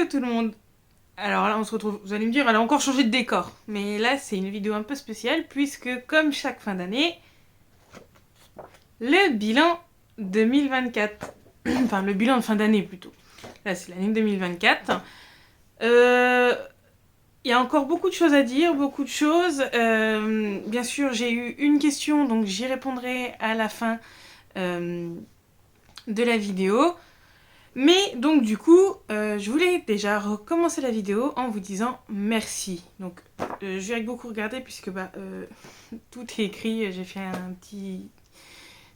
à tout le monde. Alors là, on se retrouve, vous allez me dire, elle a encore changé de décor. Mais là, c'est une vidéo un peu spéciale, puisque comme chaque fin d'année, le bilan 2024. Enfin, le bilan de fin d'année plutôt. Là, c'est l'année 2024. Il y a encore beaucoup de choses à dire, beaucoup de choses. Bien sûr, j'ai eu une question, donc j'y répondrai à la fin de la vidéo. Mais donc du coup, je voulais déjà recommencer la vidéo en vous disant merci. Donc je vais beaucoup regarder puisque tout est écrit, j'ai fait un petit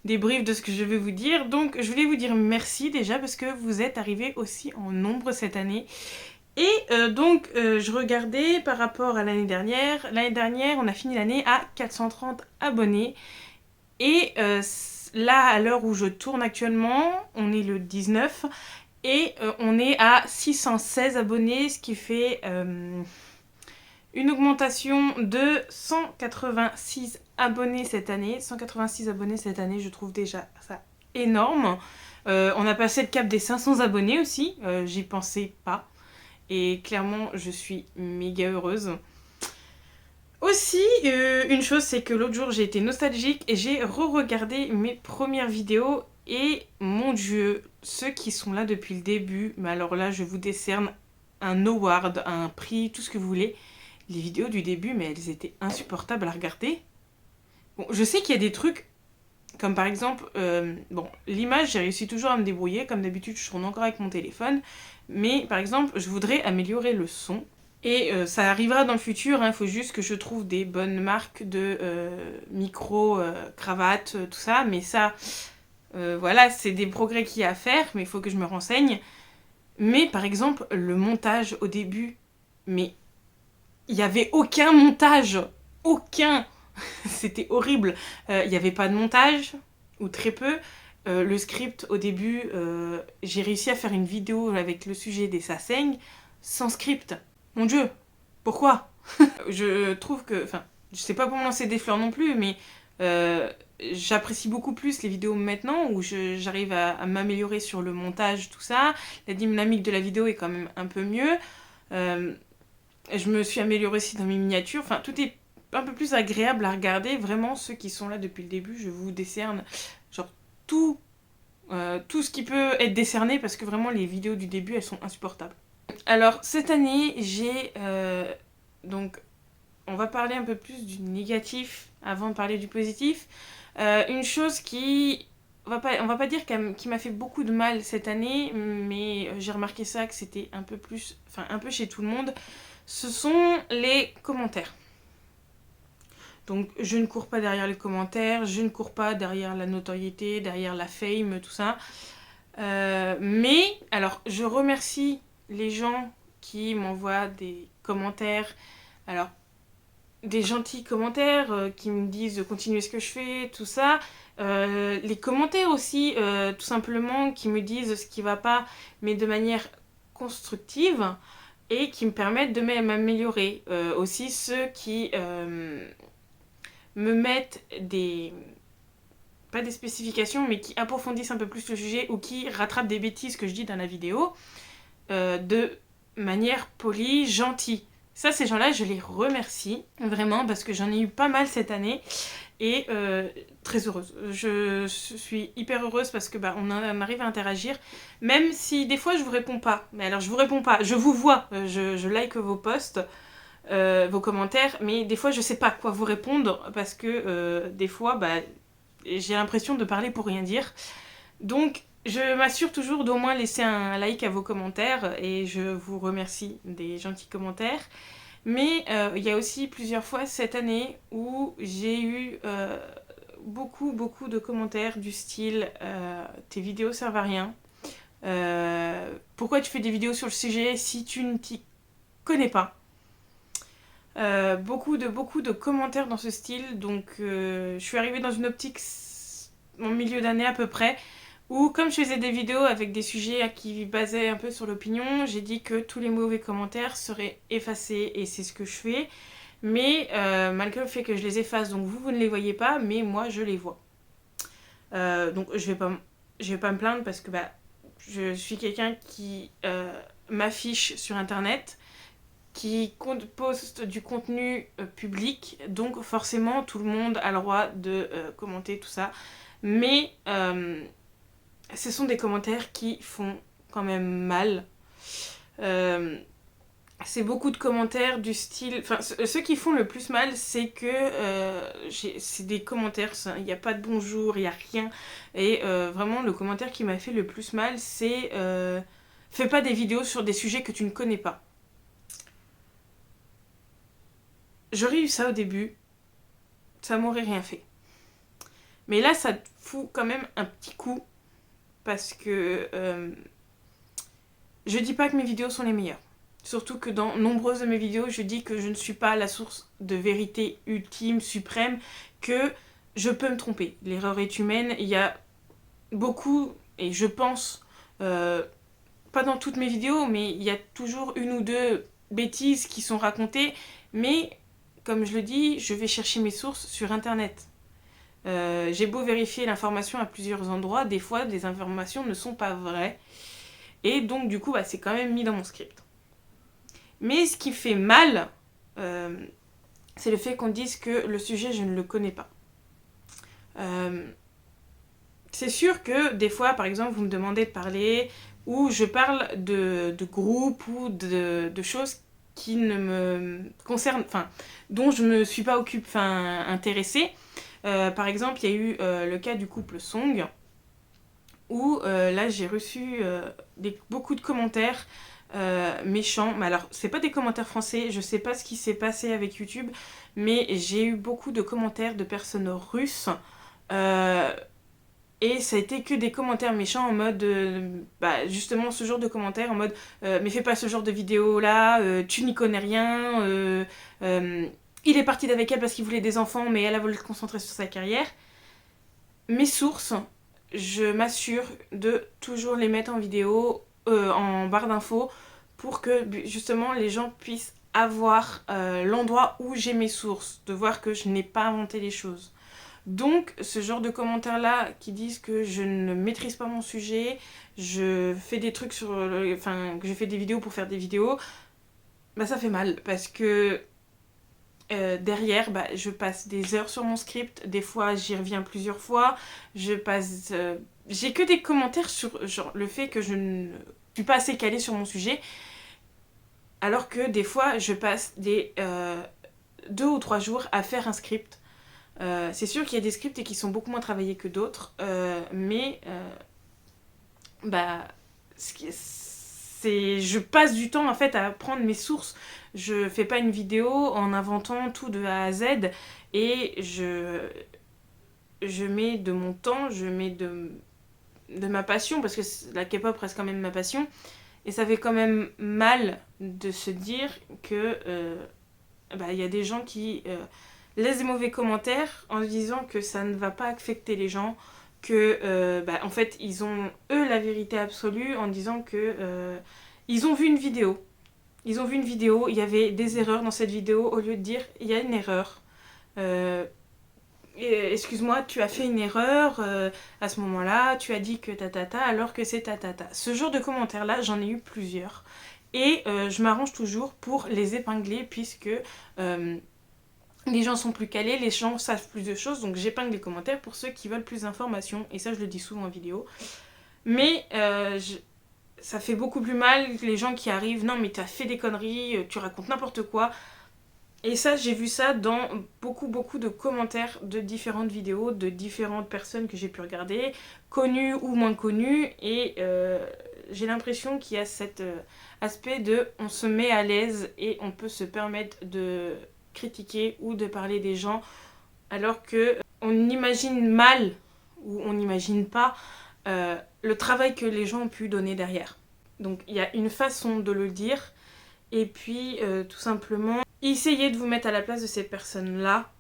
débrief de ce que je vais vous dire. Donc je voulais vous dire merci déjà parce que vous êtes arrivés aussi en nombre cette année. Et je regardais par rapport à l'année dernière. L'année dernière, on a fini l'année à 430 abonnés. Et là, à l'heure où je tourne actuellement, on est le 19 et on est à 616 abonnés, ce qui fait une augmentation de 186 abonnés cette année. 186 abonnés cette année, je trouve déjà ça énorme. On a passé le cap des 500 abonnés aussi, j'y pensais pas. Et clairement, je suis méga heureuse. Aussi, une chose, c'est que l'autre jour, j'ai été nostalgique et j'ai re-regardé mes premières vidéos. Et mon Dieu, ceux qui sont là depuis le début, mais alors là, je vous décerne un award, un prix, tout ce que vous voulez. Les vidéos du début, mais elles étaient insupportables à regarder. Bon, je sais qu'il y a des trucs, comme par exemple, l'image, j'ai réussi toujours à me débrouiller. Comme d'habitude, je tourne encore avec mon téléphone. Mais par exemple, je voudrais améliorer le son. Et ça arrivera dans le futur, il faut juste que je trouve des bonnes marques de micro, cravates, tout ça. Mais ça, voilà, c'est des progrès qu'il y a à faire, mais il faut que je me renseigne. Mais par exemple, le montage au début, mais il n'y avait aucun montage. Aucun. C'était horrible. Il n'y avait pas de montage, ou très peu. Le script, au début, j'ai réussi à faire une vidéo avec le sujet des sasaeng sans script. Mon Dieu, pourquoi? Je trouve que, enfin, je sais pas pour me lancer des fleurs non plus, mais j'apprécie beaucoup plus les vidéos maintenant où j'arrive à m'améliorer sur le montage, tout ça. La dynamique de la vidéo est quand même un peu mieux. Je me suis améliorée aussi dans mes miniatures. Enfin, tout est un peu plus agréable à regarder. Vraiment, ceux qui sont là depuis le début, je vous décerne genre tout, tout ce qui peut être décerné parce que vraiment les vidéos du début, elles sont insupportables. Alors, cette année, j'ai... donc, on va parler un peu plus du négatif avant de parler du positif. Une chose qui... on va pas dire qui m'a fait beaucoup de mal cette année, mais j'ai remarqué ça que c'était un peu plus... Enfin, un peu chez tout le monde. Ce sont les commentaires. Donc, je ne cours pas derrière les commentaires, je ne cours pas derrière la notoriété, derrière la fame, tout ça. Mais, alors, je remercie les gens qui m'envoient des commentaires. Alors, des gentils commentaires qui me disent de continuer ce que je fais, tout ça. Les commentaires aussi, tout simplement, qui me disent ce qui va pas, mais de manière constructive et qui me permettent de m'améliorer. Aussi ceux qui me mettent des... pas des spécifications, mais qui approfondissent un peu plus le sujet ou qui rattrapent des bêtises que je dis dans la vidéo de manière polie, gentille. Ça, ces gens-là, je les remercie vraiment parce que j'en ai eu pas mal cette année et très heureuse. Je suis hyper heureuse parce que on arrive à interagir, même si des fois je vous réponds pas. Mais alors je vous réponds pas, je vous vois, je like vos posts, vos commentaires, mais des fois je sais pas quoi vous répondre parce que des fois j'ai l'impression de parler pour rien dire. Donc je m'assure toujours d'au moins laisser un like à vos commentaires et je vous remercie des gentils commentaires. Mais il y a aussi plusieurs fois cette année où j'ai eu beaucoup de commentaires du style tes vidéos servent à rien. Pourquoi tu fais des vidéos sur le sujet si tu ne t'y connais pas? Beaucoup de commentaires dans ce style. Donc je suis arrivée dans une optique en milieu d'année à peu près où comme je faisais des vidéos avec des sujets qui basaient un peu sur l'opinion, j'ai dit que tous les mauvais commentaires seraient effacés et c'est ce que je fais. Mais malgré le fait que je les efface, donc vous ne les voyez pas, mais moi je les vois. Donc je vais pas me plaindre parce que je suis quelqu'un qui m'affiche sur internet, qui poste du contenu public, donc forcément tout le monde a le droit de commenter tout ça, mais ce sont des commentaires qui font quand même mal. C'est beaucoup de commentaires du style... Enfin, ceux qui font le plus mal, c'est que c'est des commentaires, il n'y a pas de bonjour, il n'y a rien. Et vraiment, le commentaire qui m'a fait le plus mal, c'est fais pas des vidéos sur des sujets que tu ne connais pas. J'aurais eu ça au début, ça m'aurait rien fait. Mais là, ça te fout quand même un petit coup, parce que je dis pas que mes vidéos sont les meilleures. Surtout que dans nombreuses de mes vidéos, je dis que je ne suis pas la source de vérité ultime, suprême, que je peux me tromper. L'erreur est humaine, il y a beaucoup, et je pense, pas dans toutes mes vidéos, mais il y a toujours une ou deux bêtises qui sont racontées, mais comme je le dis, je vais chercher mes sources sur internet. J'ai beau vérifier l'information à plusieurs endroits, des fois des informations ne sont pas vraies, et donc du coup c'est quand même mis dans mon script. Mais ce qui fait mal, c'est le fait qu'on dise que le sujet, je ne le connais pas. C'est sûr que des fois, par exemple, vous me demandez de parler, ou je parle de groupes ou de choses qui ne me concernent, enfin, dont je ne me suis pas intéressée. Par exemple, il y a eu le cas du couple Song, où là, j'ai reçu beaucoup de commentaires méchants. Mais alors, c'est pas des commentaires français, je sais pas ce qui s'est passé avec YouTube, mais j'ai eu beaucoup de commentaires de personnes russes. Et ça a été que des commentaires méchants en mode, justement ce genre de commentaires en mode mais fais pas ce genre de vidéo là, tu n'y connais rien, il est parti d'avec elle parce qu'il voulait des enfants mais elle a voulu se concentrer sur sa carrière. Mes sources, je m'assure de toujours les mettre en vidéo, en barre d'infos, pour que justement les gens puissent avoir l'endroit où j'ai mes sources, de voir que je n'ai pas inventé les choses. Donc, ce genre de commentaires-là qui disent que je ne maîtrise pas mon sujet, je fais des trucs que je fais des vidéos pour faire des vidéos, ça fait mal parce que derrière, je passe des heures sur mon script, des fois j'y reviens plusieurs fois, j'ai que des commentaires sur genre, le fait que je ne suis pas assez calée sur mon sujet, alors que des fois je passe des 2 ou 3 jours à faire un script. C'est sûr qu'il y a des scripts qui sont beaucoup moins travaillés que d'autres, mais je passe du temps en fait à prendre mes sources. Je fais pas une vidéo en inventant tout de A à Z, et je mets de mon temps, je mets de ma passion, parce que la K-pop reste quand même ma passion, et ça fait quand même mal de se dire que il y a des gens qui laissent des mauvais commentaires en disant que ça ne va pas affecter les gens, que en fait ils ont eux la vérité absolue, en disant que ils ont vu une vidéo. Il y avait des erreurs dans cette vidéo, au lieu de dire il y a une erreur. Excuse-moi, tu as fait une erreur à ce moment-là, tu as dit que tatata alors que c'est tatata. Ce genre de commentaires-là, j'en ai eu plusieurs. Et je m'arrange toujours pour les épingler, puisque les gens sont plus calés, les gens savent plus de choses, donc j'épingle les commentaires pour ceux qui veulent plus d'informations, et ça je le dis souvent en vidéo. Mais ça fait beaucoup plus mal les gens qui arrivent, non mais t'as fait des conneries, tu racontes n'importe quoi. Et ça, j'ai vu ça dans beaucoup de commentaires de différentes vidéos, de différentes personnes que j'ai pu regarder, connues ou moins connues, et j'ai l'impression qu'il y a cet aspect de on se met à l'aise et on peut se permettre de critiquer ou de parler des gens, alors que on imagine mal ou on n'imagine pas le travail que les gens ont pu donner derrière. Donc il y a une façon de le dire, et puis tout simplement essayez de vous mettre à la place de ces personnes-là,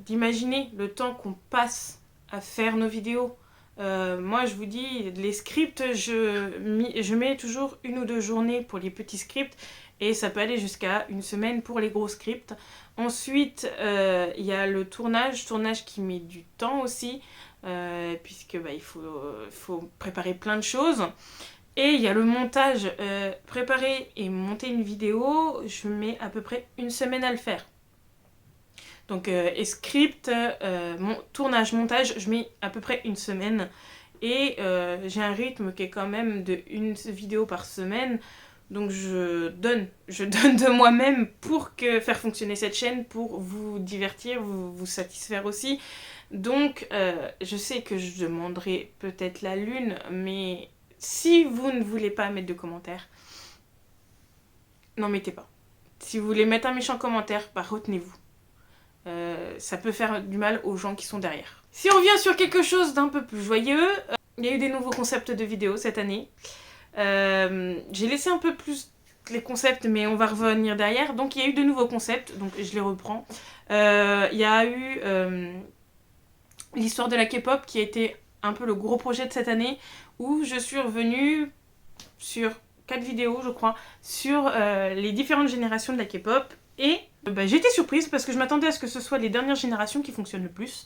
d'imaginer le temps qu'on passe à faire nos vidéos. Moi je vous dis, les scripts, je mets toujours 1 ou 2 journées pour les petits scripts, et ça peut aller jusqu'à 1 semaine pour les gros scripts. Ensuite, il y a le tournage qui met du temps aussi, puisque il faut préparer plein de choses. Et il y a le montage, préparer et monter une vidéo, je mets à peu près une semaine à le faire. Donc et script, tournage, montage, je mets à peu près une semaine. Et j'ai un rythme qui est quand même de une vidéo par semaine. Donc je donne de moi-même pour faire fonctionner cette chaîne, pour vous divertir, vous satisfaire aussi. Donc je sais que je demanderai peut-être la lune, mais si vous ne voulez pas mettre de commentaires, n'en mettez pas. Si vous voulez mettre un méchant commentaire, bah retenez-vous. Ça peut faire du mal aux gens qui sont derrière. Si on revient sur quelque chose d'un peu plus joyeux, il y a eu des nouveaux concepts de vidéos cette année. J'ai laissé un peu plus les concepts, mais on va revenir derrière. Donc il y a eu de nouveaux concepts, donc je les reprends. Il y a eu l'histoire de la K-pop qui a été un peu le gros projet de cette année, où je suis revenue sur 4 vidéos, je crois, sur les différentes générations de la K-pop. Et j'ai été surprise parce que je m'attendais à ce que ce soit les dernières générations qui fonctionnent le plus.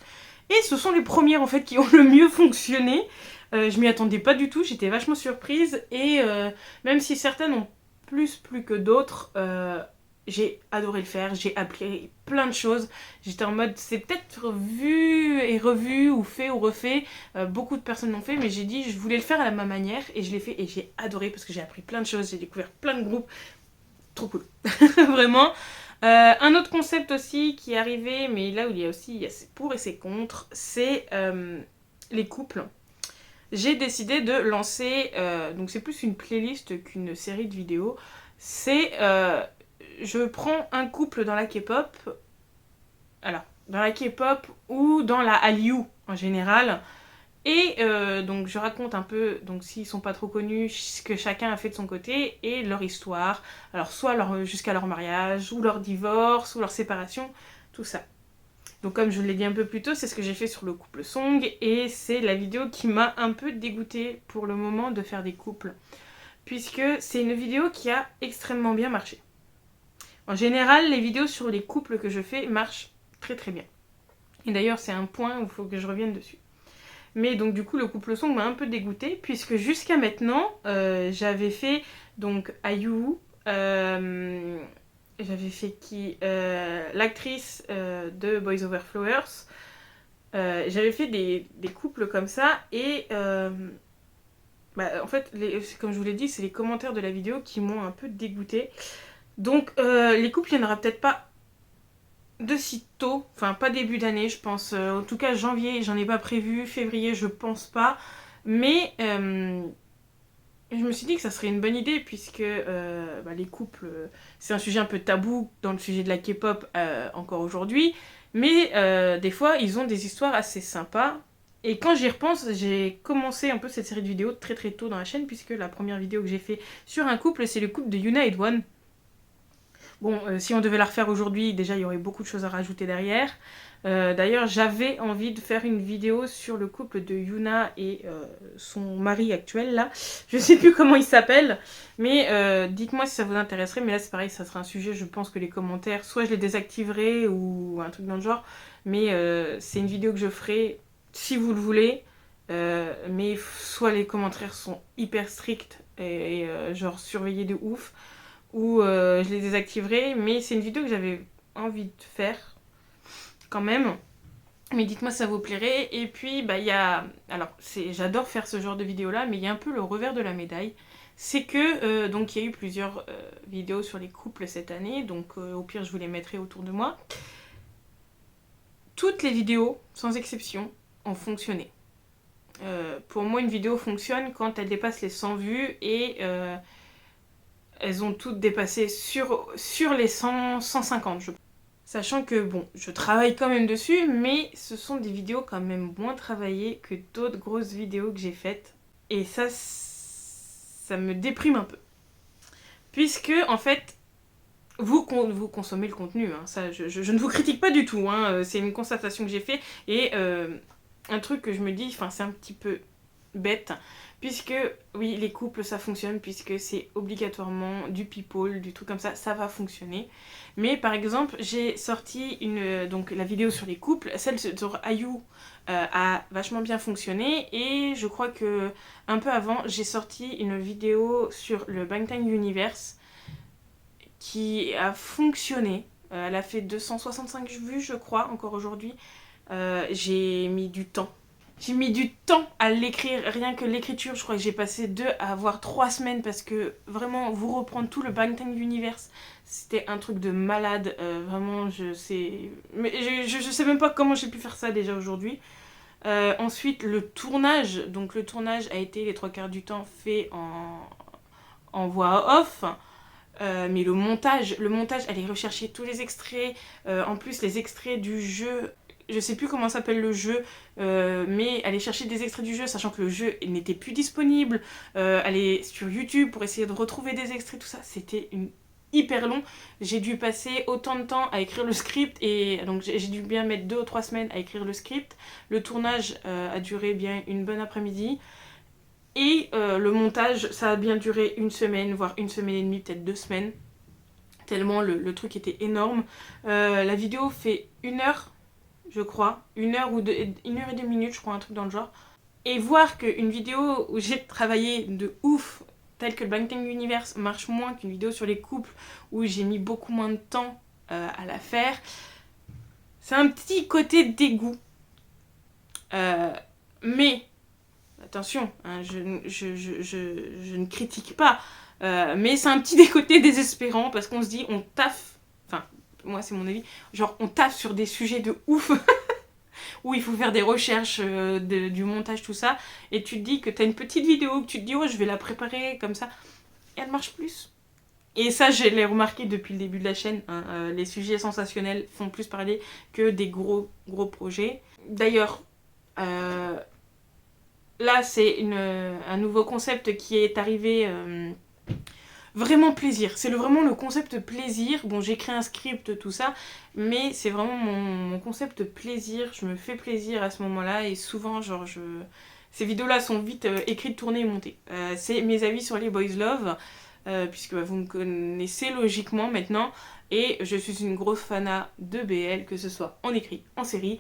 Et ce sont les premières en fait qui ont le mieux fonctionné. Je m'y attendais pas du tout, j'étais vachement surprise. Et même si certaines ont plus que d'autres, j'ai adoré le faire, j'ai appris plein de choses. J'étais en mode, c'est peut-être vu et revu ou fait ou refait. Beaucoup de personnes l'ont fait, mais j'ai dit, je voulais le faire à ma manière et je l'ai fait et j'ai adoré parce que j'ai appris plein de choses, j'ai découvert plein de groupes. Trop cool, vraiment. Un autre concept aussi qui est arrivé, mais là où il y a ses pour et ses contre, c'est les couples. J'ai décidé de lancer, donc c'est plus une playlist qu'une série de vidéos, c'est je prends un couple dans la K-pop, alors dans la K-pop ou dans la Hallyu en général, et donc je raconte un peu, donc s'ils sont pas trop connus, ce que chacun a fait de son côté et leur histoire, alors soit jusqu'à leur mariage, ou leur divorce, ou leur séparation, tout ça. Donc comme je l'ai dit un peu plus tôt, c'est ce que j'ai fait sur le couple Song, et c'est la vidéo qui m'a un peu dégoûtée pour le moment de faire des couples, puisque c'est une vidéo qui a extrêmement bien marché. En général, les vidéos sur les couples que je fais marchent très très bien. Et d'ailleurs, c'est un point où il faut que je revienne dessus. Mais donc du coup le couple Song m'a un peu dégoûtée puisque jusqu'à maintenant j'avais fait donc IU, j'avais fait qui l'actrice de Boys Over Flowers, j'avais fait des couples comme ça et en fait comme je vous l'ai dit c'est les commentaires de la vidéo qui m'ont un peu dégoûtée. Donc les couples il n'y en aura peut-être pas de sitôt, enfin pas début d'année je pense, en tout cas janvier j'en ai pas prévu, février je pense pas, mais je me suis dit que ça serait une bonne idée puisque les couples c'est un sujet un peu tabou dans le sujet de la K-pop encore aujourd'hui, mais des fois ils ont des histoires assez sympas. Et quand j'y repense, j'ai commencé un peu cette série de vidéos très très tôt dans la chaîne puisque la première vidéo que j'ai fait sur un couple c'est le couple de Yuna et Dwan. Bon, si on devait la refaire aujourd'hui, déjà il y aurait beaucoup de choses à rajouter derrière. D'ailleurs, j'avais envie de faire une vidéo sur le couple de Yuna et son mari actuel, là. Je sais plus comment il s'appelle, mais dites-moi si ça vous intéresserait. Mais là, c'est pareil, ça sera un sujet, je pense que les commentaires, soit je les désactiverai ou un truc dans le genre. Mais c'est une vidéo que je ferai si vous le voulez. Mais soit les commentaires sont hyper stricts et genre surveillés de ouf, ou je les désactiverai, mais c'est une vidéo que j'avais envie de faire quand même. Mais dites-moi si ça vous plairait. Et puis il y a, alors j'adore faire ce genre de vidéo là, mais il y a un peu le revers de la médaille, c'est que donc il y a eu plusieurs vidéos sur les couples cette année, donc au pire je vous les mettrai autour de moi. Toutes les vidéos sans exception ont fonctionné. Pour moi une vidéo fonctionne quand elle dépasse les 100 vues et elles ont toutes dépassé sur les 100, 150 je pense. Sachant que bon, je travaille quand même dessus, mais ce sont des vidéos quand même moins travaillées que d'autres grosses vidéos que j'ai faites. Et ça me déprime un peu. Puisque en fait, vous consommez le contenu, hein. Ça, je ne vous critique pas du tout, hein. C'est une constatation que j'ai fait. Et un truc que je me dis, c'est un petit peu bête, puisque oui, les couples ça fonctionne, puisque c'est obligatoirement du people, du truc comme ça va fonctionner. Mais par exemple, j'ai sorti donc la vidéo sur les couples, celle sur IU a vachement bien fonctionné, et je crois que un peu avant, j'ai sorti une vidéo sur le Bangtan Universe qui a fonctionné. Elle a fait 265 vues, je crois, encore aujourd'hui. J'ai mis du temps. J'ai mis du temps à l'écrire, rien que l'écriture, je crois que j'ai passé 2 à voire 3 semaines parce que vraiment, vous reprendre tout le Bangtan Universe, c'était un truc de malade. Vraiment, je sais. Mais je sais même pas comment j'ai pu faire ça déjà aujourd'hui. Ensuite, le tournage. Donc, le tournage a été les 3 quarts du temps fait en voix off. Mais le montage, aller rechercher tous les extraits, en plus les extraits du jeu, je sais plus comment s'appelle le jeu, mais aller chercher des extraits du jeu, sachant que le jeu n'était plus disponible, aller sur YouTube pour essayer de retrouver des extraits, tout ça, c'était hyper long. J'ai dû passer autant de temps à écrire le script, et donc j'ai dû bien mettre 2 ou 3 semaines à écrire le script. Le tournage a duré bien une bonne après-midi. Et le montage, ça a bien duré 1 semaine, voire 1 semaine et demie, peut-être 2 semaines. Tellement le truc était énorme. La vidéo fait 1 heure, je crois. 1 heure ou 1 heure et 2 minutes, je crois, un truc dans le genre. Et voir qu'une vidéo où j'ai travaillé de ouf, telle que le Bangtan Universe, marche moins qu'une vidéo sur les couples, où j'ai mis beaucoup moins de temps à la faire, c'est un petit côté dégoût. Mais attention, hein, je ne critique pas, mais c'est un petit côté désespérant parce qu'on se dit, on taffe, enfin, moi c'est mon avis, genre on taffe sur des sujets de ouf où il faut faire des recherches, du montage, tout ça, et tu te dis que t'as une petite vidéo, que tu te dis, oh, je vais la préparer comme ça, et elle marche plus. Et ça, je l'ai remarqué depuis le début de la chaîne, hein, les sujets sensationnels font plus parler que des gros projets. D'ailleurs, là, c'est un nouveau concept qui est arrivé. Vraiment plaisir. C'est vraiment le concept plaisir. Bon, j'ai créé un script, tout ça, mais c'est vraiment mon concept plaisir. Je me fais plaisir à ce moment-là, et souvent, genre, ces vidéos-là sont vite écrites, tournées et montées. C'est mes avis sur les boys love, puisque vous me connaissez logiquement maintenant, et je suis une grosse fanat de BL, que ce soit en écrit, en série.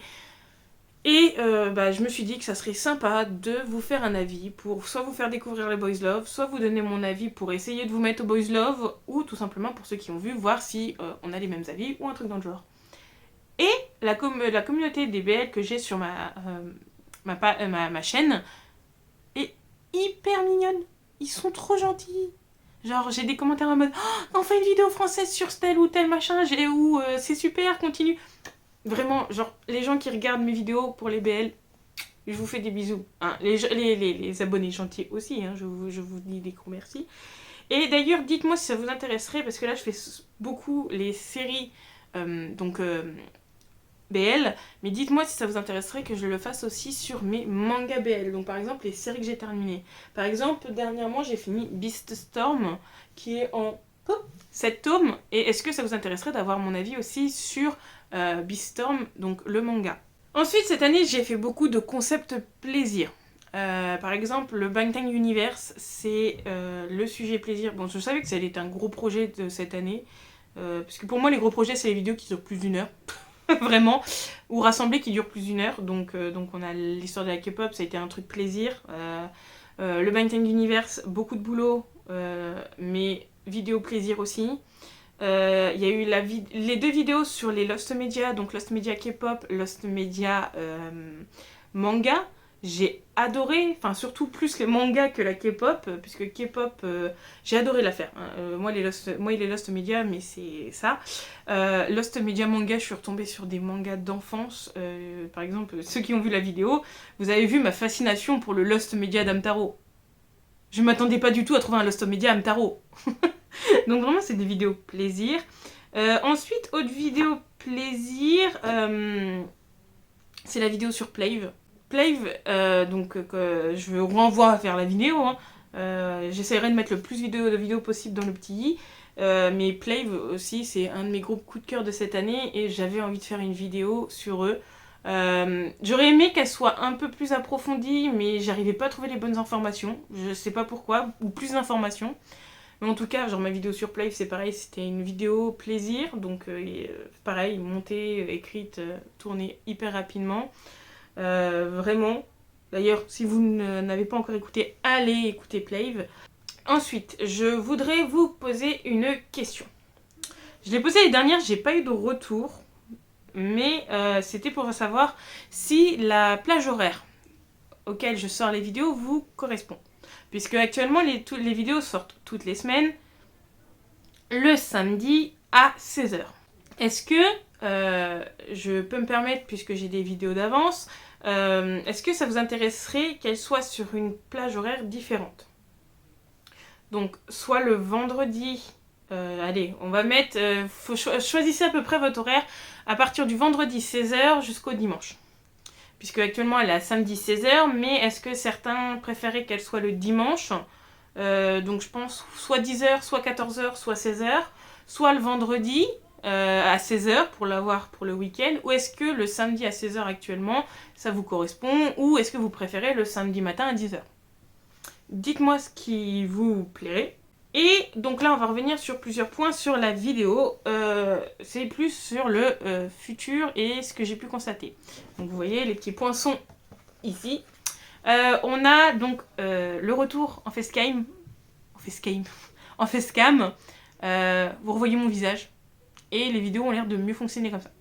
Et je me suis dit que ça serait sympa de vous faire un avis pour soit vous faire découvrir les boys love, soit vous donner mon avis pour essayer de vous mettre au boys love, ou tout simplement pour ceux qui ont vu, voir si on a les mêmes avis ou un truc dans le genre. Et la communauté des BL que j'ai sur ma chaîne est hyper mignonne. Ils sont trop gentils. Genre, j'ai des commentaires en mode oh, on fait une vidéo française sur tel ou tel machin, ou c'est super, continue. Vraiment, genre, les gens qui regardent mes vidéos pour les BL, je vous fais des bisous. Hein. Les abonnés gentils aussi, hein, je vous dis des gros merci. Et d'ailleurs, dites-moi si ça vous intéresserait, parce que là, je fais beaucoup les séries, BL, mais dites-moi si ça vous intéresserait que je le fasse aussi sur mes mangas BL. Donc par exemple, les séries que j'ai terminées. Par exemple, dernièrement, j'ai fini Beaststorm, qui est en 7 tomes. Et est-ce que ça vous intéresserait d'avoir mon avis aussi sur Beaststorm, donc le manga. Ensuite, cette année, j'ai fait beaucoup de concepts plaisir. Par exemple, le Bangtan Universe, c'est le sujet plaisir. Bon, je savais que ça allait être un gros projet de cette année. Parce que pour moi, les gros projets, c'est les vidéos qui durent plus d'1 heure. Vraiment. Ou rassemblées qui durent plus d'1 heure. Donc on a l'histoire de la K-pop, ça a été un truc plaisir. Le Bangtan Universe, beaucoup de boulot, mais vidéo plaisir aussi. Il y a eu les 2 vidéos sur les Lost Media, donc Lost Media K-pop, Lost Media manga. J'ai adoré, enfin surtout plus les mangas que la K-pop, puisque K-pop, j'ai adoré la faire. Hein. Moi, les Lost Media, mais c'est ça. Lost Media manga, je suis retombée sur des mangas d'enfance. Par exemple, ceux qui ont vu la vidéo, vous avez vu ma fascination pour le Lost Media d'Hamtaro. Je m'attendais pas du tout à trouver un Lost Media Hamtaro. Donc vraiment, c'est des vidéos plaisir. Ensuite, autre vidéo plaisir, c'est la vidéo sur Plave. Plave, je vous renvoie à faire la vidéo. Hein. J'essaierai de mettre le plus de vidéos possible dans le petit i. Mais Plave aussi, c'est un de mes gros coups de cœur de cette année, et j'avais envie de faire une vidéo sur eux. J'aurais aimé qu'elle soit un peu plus approfondie, mais j'arrivais pas à trouver les bonnes informations. Je sais pas pourquoi, ou plus d'informations. Mais en tout cas, genre ma vidéo sur Play, c'est pareil, c'était une vidéo plaisir. Donc pareil, montée, écrite, tournée hyper rapidement. Vraiment. D'ailleurs, si vous n'avez pas encore écouté, allez écouter Plave. Ensuite, je voudrais vous poser une question. Je l'ai posée les dernières, j'ai pas eu de retour. Mais c'était pour savoir si la plage horaire auquel je sors les vidéos vous correspond. Puisque actuellement, les vidéos sortent toutes les semaines, le samedi à 16h. Est-ce que je peux me permettre, puisque j'ai des vidéos d'avance, est-ce que ça vous intéresserait qu'elles soient sur une plage horaire différente? Donc, soit le vendredi, allez, on va mettre, choisissez à peu près votre horaire à partir du vendredi 16h jusqu'au dimanche. Puisque actuellement elle est à samedi 16h, mais est-ce que certains préféraient qu'elle soit le dimanche? Donc je pense soit 10h, soit 14h, soit 16h, soit le vendredi à 16h pour l'avoir pour le week-end, ou est-ce que le samedi à 16h actuellement ça vous correspond, ou est-ce que vous préférez le samedi matin à 10h? Dites-moi ce qui vous plairait. Et donc là, on va revenir sur plusieurs points sur la vidéo. C'est plus sur le futur et ce que j'ai pu constater. Donc vous voyez, les petits points sont ici. On a donc le retour en facecam. En facecam. Vous revoyez mon visage. Et les vidéos ont l'air de mieux fonctionner comme ça.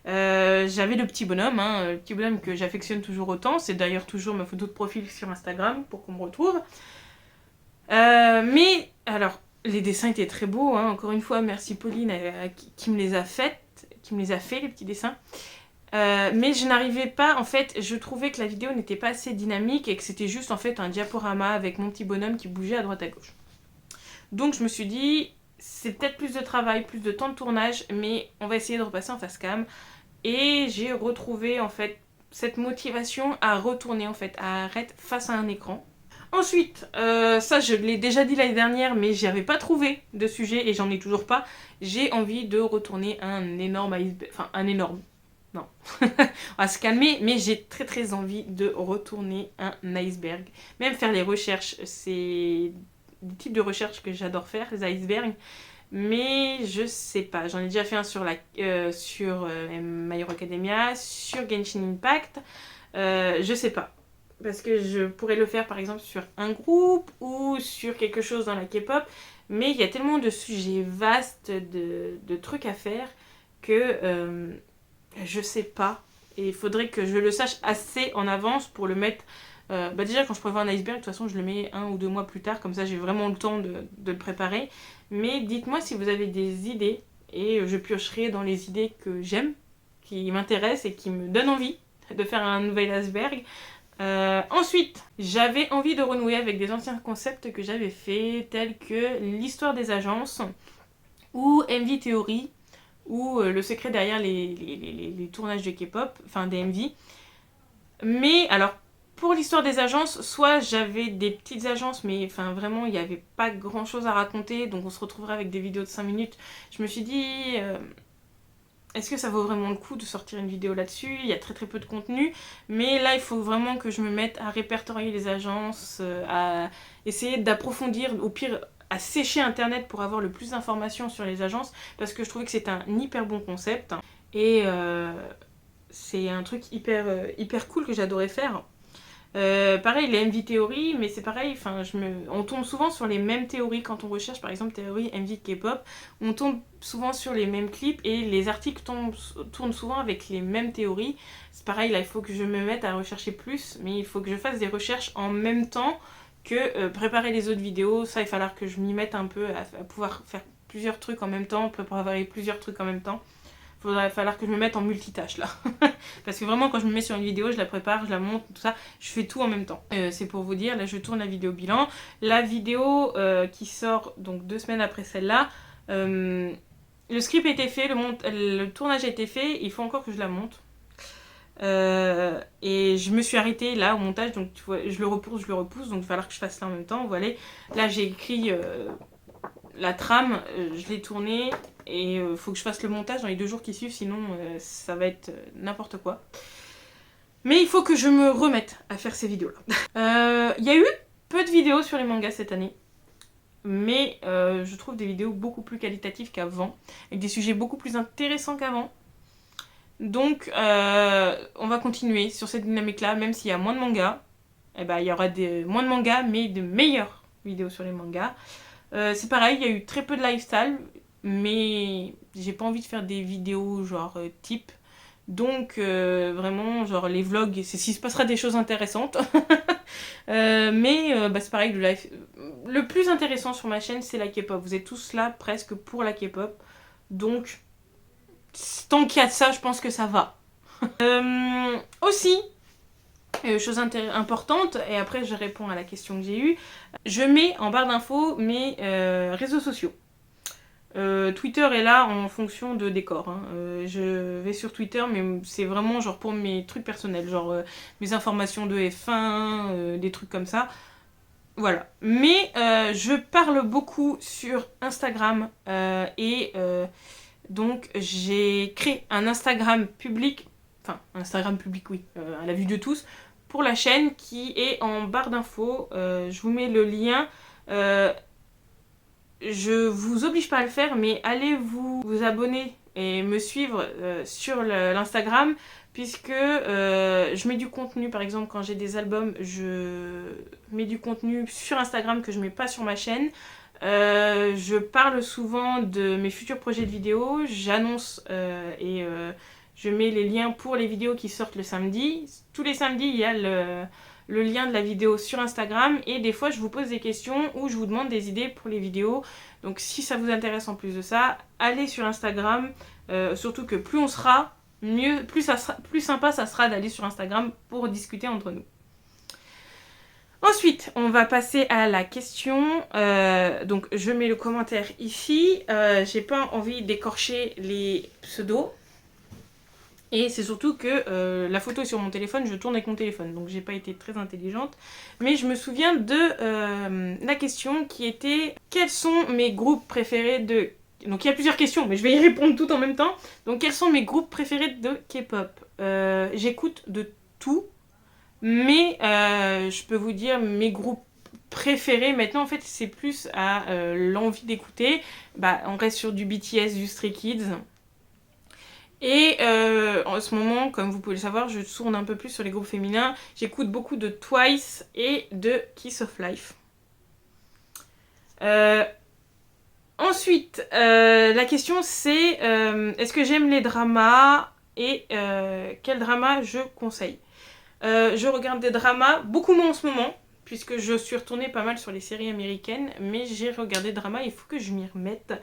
J'avais le petit bonhomme, le petit bonhomme que j'affectionne toujours autant. C'est d'ailleurs toujours ma photo de profil sur Instagram pour qu'on me retrouve. Mais alors, les dessins étaient très beaux, encore une fois, merci Pauline qui me les a fait les petits dessins. Mais je n'arrivais pas, en fait, je trouvais que la vidéo n'était pas assez dynamique et que c'était juste en fait un diaporama avec mon petit bonhomme qui bougeait à droite à gauche. Donc je me suis dit, c'est peut-être plus de travail, plus de temps de tournage, mais on va essayer de repasser en face cam. Et j'ai retrouvé en fait cette motivation à retourner en fait, à arrêter face à un écran. Ensuite, ça je l'ai déjà dit l'année dernière, mais j'avais pas trouvé de sujet et j'en ai toujours pas. J'ai envie de retourner un énorme iceberg. Enfin, un énorme. Non. On va se calmer, mais j'ai très très envie de retourner un iceberg. Même faire les recherches, c'est des types de recherches que j'adore faire, les icebergs. Mais je sais pas, j'en ai déjà fait un sur My Hero Academia, sur Genshin Impact. Je sais pas. Parce que je pourrais le faire par exemple sur un groupe ou sur quelque chose dans la K-pop, mais il y a tellement de sujets vastes, de trucs à faire que je sais pas. Et il faudrait que je le sache assez en avance pour le mettre. Déjà, quand je prévois un iceberg, de toute façon, je le mets 1 ou 2 mois plus tard, comme ça j'ai vraiment le temps de le préparer. Mais dites-moi si vous avez des idées et je piocherai dans les idées que j'aime, qui m'intéressent et qui me donnent envie de faire un nouvel iceberg. Ensuite, j'avais envie de renouer avec des anciens concepts que j'avais fait, tels que l'histoire des agences, ou MV Theory, ou le secret derrière les tournages de K-pop, enfin des MV. Mais alors, pour l'histoire des agences, soit j'avais des petites agences, mais enfin vraiment il n'y avait pas grand chose à raconter, donc on se retrouverait avec des vidéos de 5 minutes. Je me suis dit, est-ce que ça vaut vraiment le coup de sortir une vidéo là-dessus? Il y a très très peu de contenu, mais là il faut vraiment que je me mette à répertorier les agences, à essayer d'approfondir, au pire à sécher internet pour avoir le plus d'informations sur les agences, parce que je trouvais que c'est un hyper bon concept, et c'est un truc hyper cool que j'adorais faire. Pareil, les MV théories, mais c'est pareil, on tombe souvent sur les mêmes théories quand on recherche, par exemple, théorie MV K-pop, on tombe souvent sur les mêmes clips et les articles tournent souvent avec les mêmes théories. C'est pareil, là, il faut que je me mette à rechercher plus, mais il faut que je fasse des recherches en même temps que préparer les autres vidéos. Ça, il va falloir que je m'y mette un peu à pouvoir faire plusieurs trucs en même temps, préparer plusieurs trucs en même temps. Il va falloir que je me mette en multitâche là. Parce que vraiment quand je me mets sur une vidéo, je la prépare, je la monte, tout ça, je fais tout en même temps. C'est pour vous dire, là je tourne la vidéo bilan. La vidéo qui sort donc 2 semaines après celle-là, le script a été fait, le tournage a été fait, il faut encore que je la monte. Et je me suis arrêtée là au montage, donc tu vois, je le repousse, donc il va falloir que je fasse ça en même temps. Voilà. Là j'ai écrit la trame, je l'ai tournée. Et faut que je fasse le montage dans les 2 jours qui suivent, sinon ça va être n'importe quoi. Mais il faut que je me remette à faire ces vidéos-là. Il y a eu peu de vidéos sur les mangas cette année. Mais je trouve des vidéos beaucoup plus qualitatives qu'avant. Avec des sujets beaucoup plus intéressants qu'avant. Donc on va continuer sur cette dynamique-là, même s'il y a moins de mangas. Eh ben, il y aura moins de mangas, mais de meilleures vidéos sur les mangas. C'est pareil, il y a eu très peu de lifestyle, mais j'ai pas envie de faire des vidéos genre type. Donc vraiment, genre les vlogs, c'est s'il se passera des choses intéressantes. Mais c'est pareil, le plus intéressant sur ma chaîne, c'est la K-pop. Vous êtes tous là presque pour la K-pop. Donc, tant qu'il y a de ça, je pense que ça va. Aussi, chose importante, et après je réponds à la question que j'ai eue, je mets en barre d'infos mes réseaux sociaux. Twitter est là en fonction de décor. Hein. Je vais sur Twitter, mais c'est vraiment genre pour mes trucs personnels, genre mes informations de F1, des trucs comme ça. Voilà. Mais je parle beaucoup sur Instagram et donc j'ai créé un Instagram public, enfin un Instagram public oui, à la vue de tous, pour la chaîne qui est en barre d'infos. Je vous mets le lien. Je vous oblige pas à le faire, mais allez vous abonner et me suivre sur l'Instagram, puisque je mets du contenu. Par exemple, quand j'ai des albums, je mets du contenu sur Instagram que je mets pas sur ma chaîne. Je parle souvent de mes futurs projets de vidéos, j'annonce et je mets les liens pour les vidéos qui sortent le samedi. Tous les samedis, il y a le lien de la vidéo sur Instagram, et des fois je vous pose des questions ou je vous demande des idées pour les vidéos. Donc si ça vous intéresse en plus de ça, allez sur Instagram, surtout que plus on sera, mieux, plus sympa ça sera d'aller sur Instagram pour discuter entre nous. Ensuite, on va passer à la question. Donc je mets le commentaire ici. J'ai pas envie d'écorcher les pseudos. Et c'est surtout que la photo est sur mon téléphone, je tourne avec mon téléphone, donc j'ai pas été très intelligente. Mais je me souviens de la question qui était « Quels sont mes groupes préférés de... » Donc il y a plusieurs questions, mais je vais y répondre tout en même temps. Donc quels sont mes groupes préférés de K-pop? J'écoute de tout, mais je peux vous dire mes groupes préférés. Maintenant en fait c'est plus à l'envie d'écouter. On reste sur du BTS, du Stray Kids. Et en ce moment, comme vous pouvez le savoir, je tourne un peu plus sur les groupes féminins. J'écoute beaucoup de Twice et de Kiss of Life. Ensuite, la question c'est est-ce que j'aime les dramas et quel drama je conseille? Je regarde des dramas, beaucoup moins en ce moment, puisque je suis retournée pas mal sur les séries américaines, mais j'ai regardé des dramas, il faut que je m'y remette.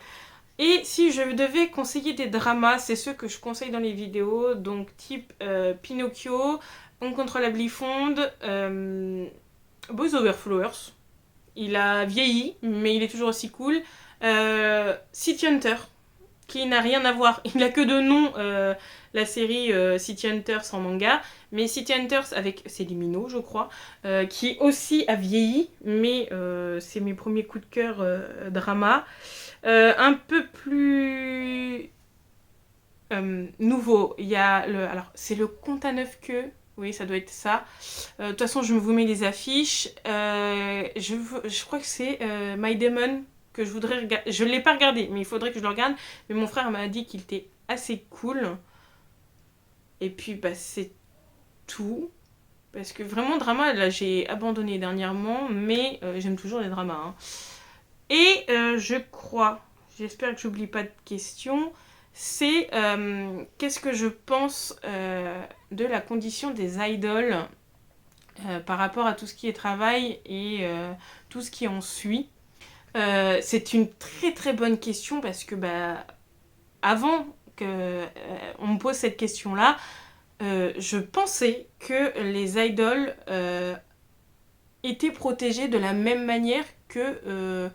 Et si je devais conseiller des dramas, c'est ceux que je conseille dans les vidéos, donc type Pinocchio, Uncontrollably Fond, Boys Over Flowers. Il a vieilli, mais il est toujours aussi cool. City Hunter, qui n'a rien à voir, il n'a que de nom la série City Hunters en manga, mais City Hunters avec Célimino, je crois, qui aussi a vieilli, mais c'est mes premiers coups de cœur drama. Un peu plus nouveau, il y a alors c'est le Conte à 9 queues, oui ça doit être ça. De toute façon je vous mets les affiches. Je crois que c'est My Demon que je voudrais regarder. Je ne l'ai pas regardé, mais il faudrait que je le regarde. Mais mon frère m'a dit qu'il était assez cool. Et puis c'est tout. Parce que vraiment drama, là j'ai abandonné dernièrement, mais j'aime toujours les dramas. Hein. Et je crois, j'espère que j'oublie pas de questions, c'est qu'est-ce que je pense de la condition des idoles par rapport à tout ce qui est travail et tout ce qui en suit. C'est une très très bonne question parce que avant qu'on me pose cette question-là, je pensais que les idoles étaient protégées de la même manière que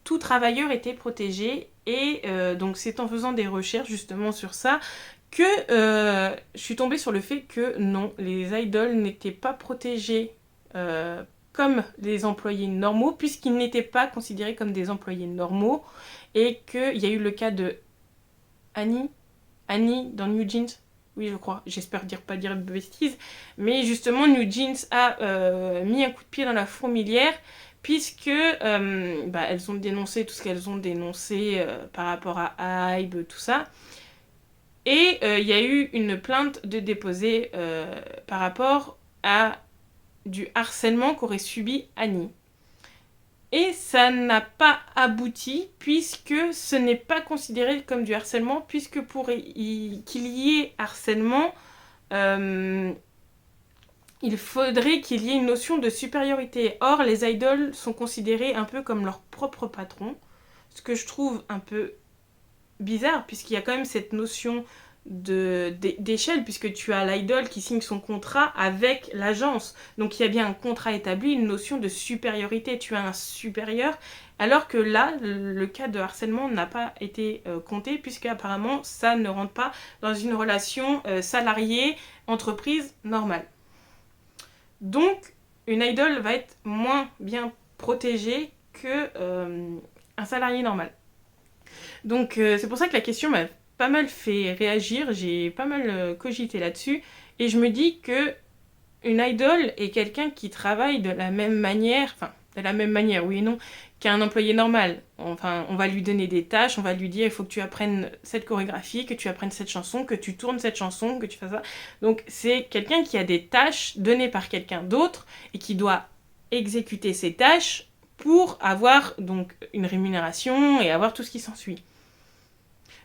tout travailleur était protégé, et donc c'est en faisant des recherches justement sur ça que je suis tombée sur le fait que non, les idoles n'étaient pas protégés comme les employés normaux, puisqu'ils n'étaient pas considérés comme des employés normaux, et qu'il y a eu le cas de Annie dans New Jeans. Oui, je crois. J'espère pas dire de bêtises. Mais justement, New Jeans a mis un coup de pied dans la fourmilière puisque elles ont dénoncé tout ce qu'elles ont dénoncé par rapport à Hybe, tout ça. Et il y a eu une plainte de déposée par rapport à du harcèlement qu'aurait subi Annie. Et ça n'a pas abouti puisque ce n'est pas considéré comme du harcèlement, puisque pour qu'il y ait harcèlement, il faudrait qu'il y ait une notion de supériorité. Or, les idoles sont considérés un peu comme leur propre patron, ce que je trouve un peu bizarre, puisqu'il y a quand même cette notion d'échelle, puisque tu as l'idole qui signe son contrat avec l'agence. Donc il y a bien un contrat établi, une notion de supériorité. Tu as un supérieur, alors que là, le cas de harcèlement n'a pas été compté, puisque apparemment ça ne rentre pas dans une relation salarié-entreprise normale. Donc, une idole va être moins bien protégée que un salarié normal. Donc, c'est pour ça que la question m'a pas mal fait réagir, j'ai pas mal cogité là-dessus, et je me dis que une idole est quelqu'un qui travaille de la même manière, oui et non, qu'un employé normal. Enfin, on va lui donner des tâches, on va lui dire il faut que tu apprennes cette chorégraphie, que tu apprennes cette chanson, que tu tournes cette chanson, que tu fasses ça. Donc c'est quelqu'un qui a des tâches données par quelqu'un d'autre et qui doit exécuter ces tâches pour avoir donc une rémunération et avoir tout ce qui s'ensuit.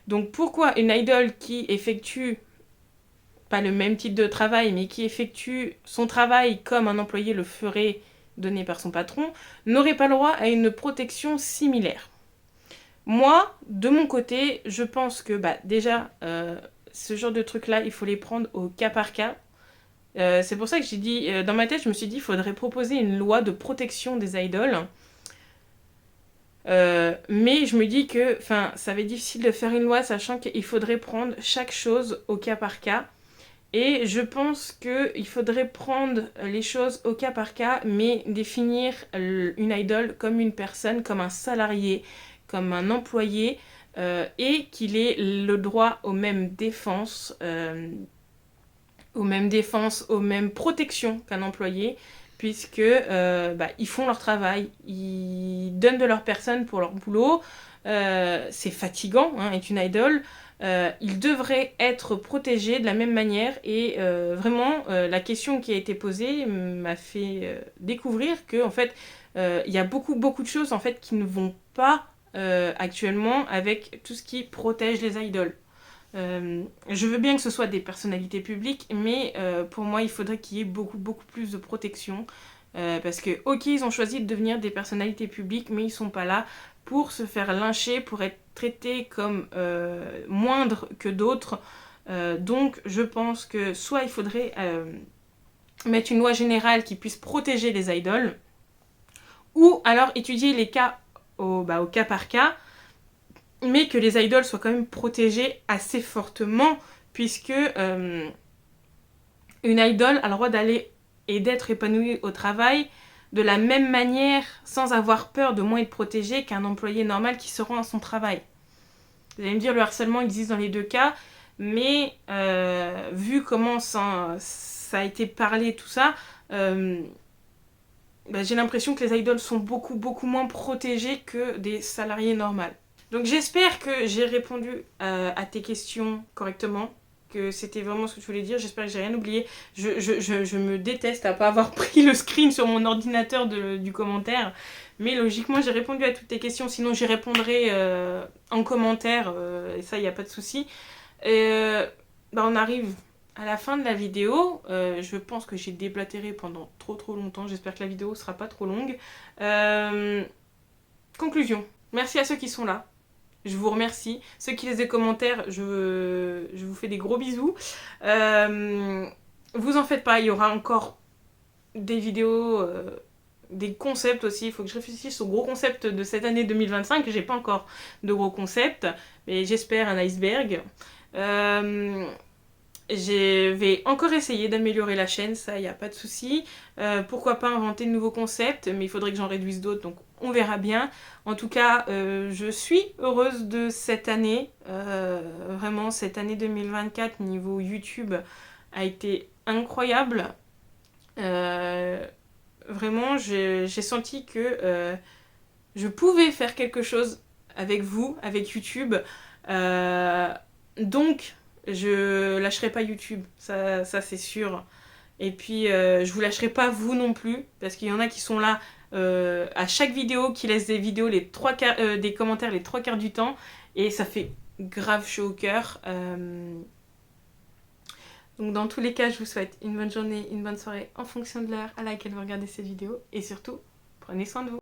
Donc pourquoi une idole qui effectue pas le même type de travail, mais qui effectue son travail comme un employé le ferait donné par son patron, n'aurait pas le droit à une protection similaire? Moi, de mon côté, je pense que déjà, ce genre de trucs-là, il faut les prendre au cas par cas. C'est pour ça que j'ai dit, dans ma tête, je me suis dit, il faudrait proposer une loi de protection des idoles. Mais je me dis que ça va être difficile de faire une loi, sachant qu'il faudrait prendre chaque chose au cas par cas. Et je pense qu'il faudrait prendre les choses au cas par cas, mais définir une idole comme une personne, comme un salarié, comme un employé, et qu'il ait le droit aux mêmes défenses, aux mêmes protections qu'un employé, puisque ils font leur travail, ils donnent de leur personne pour leur boulot, c'est fatigant, être une idole. Ils devraient être protégés de la même manière et vraiment la question qui a été posée m'a fait découvrir que en fait il y a beaucoup de choses en fait qui ne vont pas actuellement avec tout ce qui protège les idoles. Je veux bien que ce soit des personnalités publiques, mais pour moi il faudrait qu'il y ait beaucoup plus de protection parce que ok, ils ont choisi de devenir des personnalités publiques, mais ils sont pas là pour se faire lyncher, pour être traités comme moindres que d'autres. Donc je pense que soit il faudrait mettre une loi générale qui puisse protéger les idoles, ou alors étudier les cas au cas par cas, mais que les idoles soient quand même protégées assez fortement, puisque une idole a le droit d'aller et d'être épanouie au travail de la même manière, sans avoir peur de moins être protégée qu'un employé normal qui se rend à son travail. Vous allez me dire, le harcèlement existe dans les deux cas, mais vu comment ça a été parlé, tout ça, j'ai l'impression que les idoles sont beaucoup moins protégées que des salariés normaux. Donc j'espère que j'ai répondu à tes questions correctement, que c'était vraiment ce que tu voulais dire. J'espère que j'ai rien oublié. Je me déteste à pas avoir pris le screen sur mon ordinateur du commentaire. Mais logiquement, j'ai répondu à toutes tes questions. Sinon, j'y répondrai en commentaire. Et ça, il n'y a pas de souci. On arrive à la fin de la vidéo. Je pense que j'ai déblatéré pendant trop longtemps. J'espère que la vidéo sera pas trop longue. Conclusion. Merci à ceux qui sont là. Je vous remercie. Ceux qui laissent des commentaires, je vous fais des gros bisous. Vous en faites pas, il y aura encore des vidéos, des concepts aussi. Il faut que je réfléchisse aux gros concepts de cette année 2025. J'ai pas encore de gros concepts, mais j'espère un iceberg. je vais encore essayer d'améliorer la chaîne, ça, il n'y a pas de souci. Pourquoi pas inventer de nouveaux concepts, mais il faudrait que j'en réduise d'autres, donc on verra bien. En tout cas, je suis heureuse de cette année. Vraiment, cette année 2024, niveau YouTube, a été incroyable. Vraiment, j'ai senti que je pouvais faire quelque chose avec vous, avec YouTube. Donc, je lâcherai pas YouTube, ça c'est sûr. Et puis, je vous lâcherai pas vous non plus, parce qu'il y en a qui sont là à chaque vidéo, qui laissent des vidéos, des commentaires les 3 quarts du temps, et ça fait grave chaud au cœur. Donc dans tous les cas, je vous souhaite une bonne journée, une bonne soirée en fonction de l'heure à laquelle vous regardez cette vidéo, et surtout, prenez soin de vous.